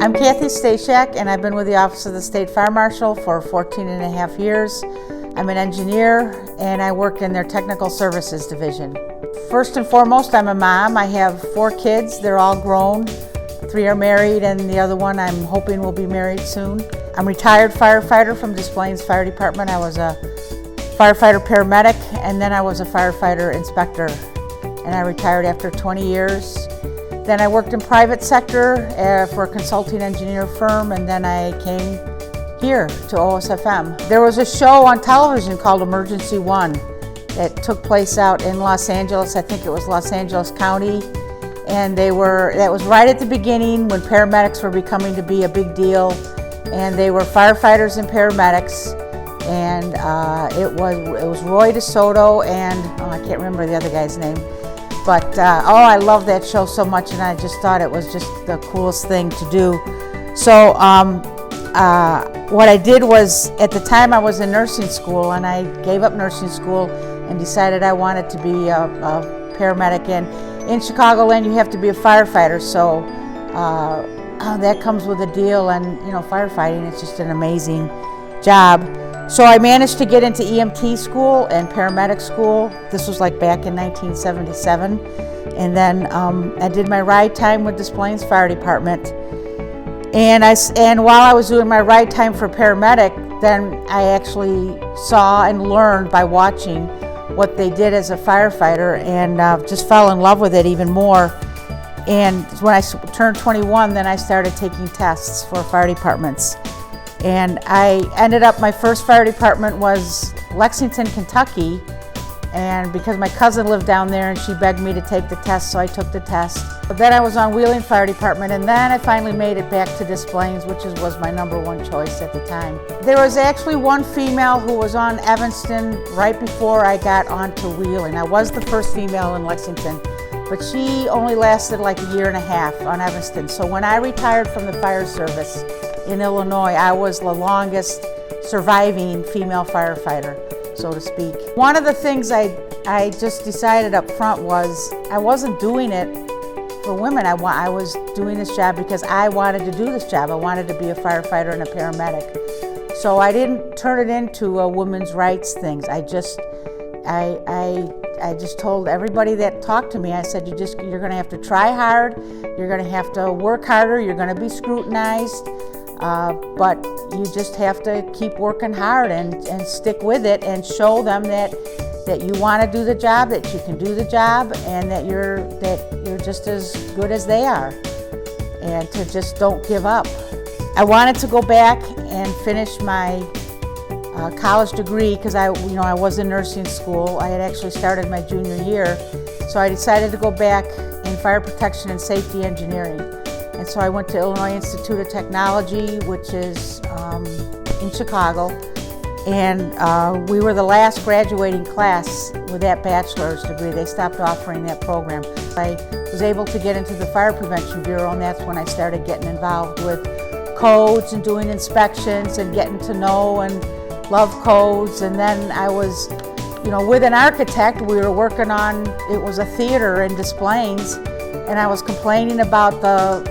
I'm Cathy Stashak, and I've been with the Office of the State Fire Marshal for 14 and a half years. I'm an engineer, and I work in their Technical Services Division. First and foremost, I'm a mom. I have 4 kids. They're all grown. 3 are married, and the other one I'm hoping will be married soon. I'm a retired firefighter from Des Plaines Fire Department. I was a firefighter paramedic, and then I was a firefighter inspector, and I retired after 20 years. Then I worked in private sector for a consulting engineer firm, and then I came here to OSFM. There was a show on television called Emergency One that took place out in Los Angeles. I think it was Los Angeles County, and that was right at the beginning when paramedics were becoming to be a big deal, and they were firefighters and paramedics, and it was Roy DeSoto and I can't remember the other guy's name. But I love that show so much, and I just thought it was just the coolest thing to do. So what I did was, at the time I was in nursing school, and I gave up nursing school and decided I wanted to be a paramedic. And in Chicagoland, you have to be a firefighter, so that comes with a deal. And firefighting, it's just an amazing job. So I managed to get into EMT school and paramedic school. This was like back in 1977. And then I did my ride time with Des Plaines Fire Department. And while I was doing my ride time for paramedic, then I actually saw and learned by watching what they did as a firefighter, and just fell in love with it even more. And when I turned 21, then I started taking tests for fire departments. And I ended up, my first fire department was Lexington, Kentucky, and because my cousin lived down there and she begged me to take the test, so I took the test. But then I was on Wheeling Fire Department, and then I finally made it back to Des Plaines, which was my #1 choice at the time. There was actually one female who was on Evanston right before I got onto Wheeling. I was the first female in Lexington, but she only lasted like a year and a half on Evanston. So when I retired from the fire service in Illinois, I was the longest surviving female firefighter, so to speak. One of the things I just decided up front was I wasn't doing it for women. I was doing this job because I wanted to do this job. I wanted to be a firefighter and a paramedic. So I didn't turn it into a women's rights things. I just told everybody that talked to me, I said, you're gonna have to try hard, you're gonna have to work harder, you're gonna be scrutinized, but you just have to keep working hard and stick with it, and show them that you want to do the job, that you can do the job, and that you're just as good as they are, and to just don't give up. I wanted to go back and finish my college degree because I was in nursing school. I had actually started my junior year, so I decided to go back in fire protection and safety engineering. And so I went to Illinois Institute of Technology, which is in Chicago, and we were the last graduating class with that bachelor's degree. They stopped offering that program. I was able to get into the Fire Prevention Bureau, and that's when I started getting involved with codes and doing inspections and getting to know and love codes. And then I was, with an architect, we were working on, it was a theater in Des Plaines, and I was complaining about the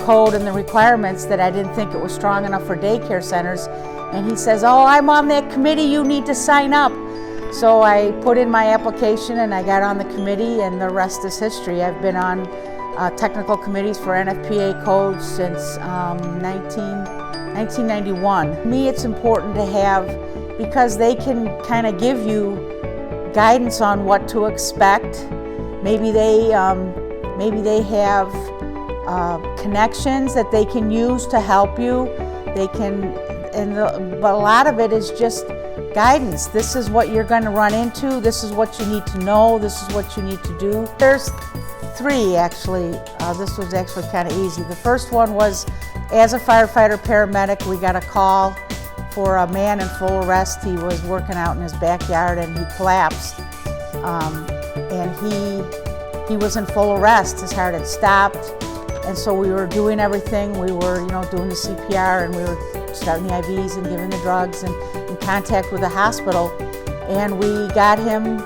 code and the requirements, that I didn't think it was strong enough for daycare centers. And he says, "Oh, I'm on that committee, you need to sign up." So I put in my application and I got on the committee, and the rest is history. I've been on technical committees for NFPA codes since 1991. To me, it's important to have, because they can kind of give you guidance on what to expect. Maybe they have connections that they can use to help you. But a lot of it is just guidance. This is what you're going to run into. This is what you need to know. This is what you need to do. There's 3 actually. This was actually kind of easy. The first one was, as a firefighter paramedic, we got a call for a man in full arrest. He was working out in his backyard and he collapsed. And he was in full arrest. His heart had stopped. And so we were doing everything. We were, doing the CPR, and we were starting the IVs and giving the drugs, and in contact with the hospital. And we got him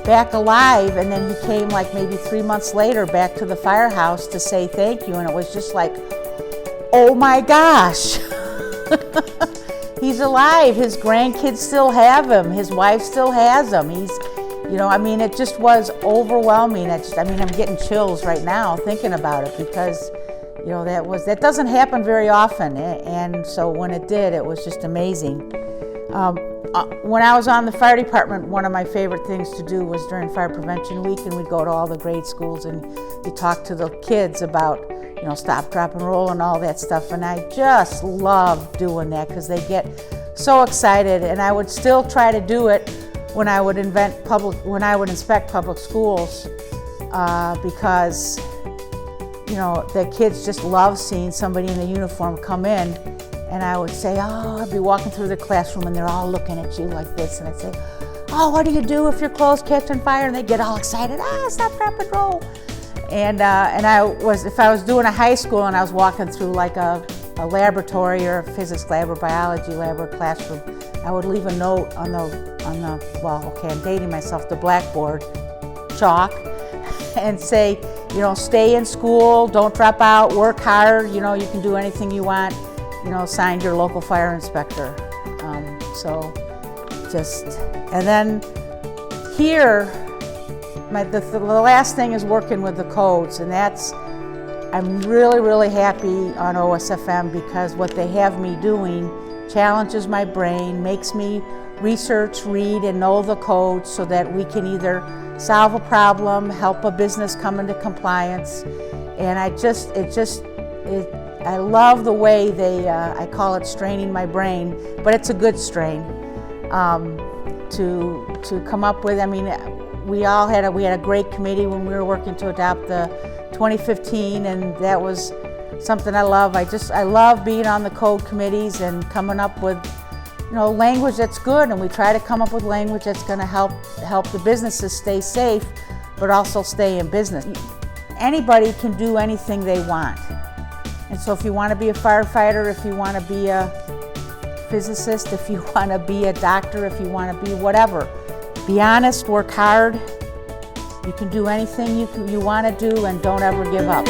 back alive, and then he came like maybe 3 months later back to the firehouse to say thank you. And it was just like, oh my gosh, he's alive. His grandkids still have him. His wife still has him. He's, it just was overwhelming. I'm getting chills right now thinking about it because, that doesn't happen very often. And so when it did, it was just amazing. When I was on the fire department, one of my favorite things to do was during Fire Prevention Week, and we'd go to all the grade schools and you talk to the kids about, stop, drop, and roll and all that stuff. And I just love doing that because they get so excited. And I would still try to do it when I would inspect public schools because, the kids just love seeing somebody in a uniform come in. And I would say, I'd be walking through the classroom and they're all looking at you like this. And I'd say, what do you do if your clothes catch on fire? And they get all excited, stop, drop, and roll. And if I was doing a high school and I was walking through like a laboratory or a physics lab or biology lab or classroom, I would leave a note on I'm dating myself, the blackboard, chalk, and say, stay in school, don't drop out, work hard, you can do anything you want. Signed your local fire inspector. And then here, the last thing is working with the codes, and I'm really, really happy on OSFM because what they have me doing challenges my brain, makes me research, read, and know the codes so that we can either solve a problem, help a business come into compliance, and I love the way I call it straining my brain, but it's a good strain to come up with. We had a great committee when we were working to adopt the 2015, and that was something I love. I love being on the code committees and coming up with, language that's good, and we try to come up with language that's going to help the businesses stay safe, but also stay in business. Anybody can do anything they want. And so if you want to be a firefighter, if you want to be a physicist, if you want to be a doctor, if you want to be whatever, be honest, work hard. You can do anything you want to do, and don't ever give up.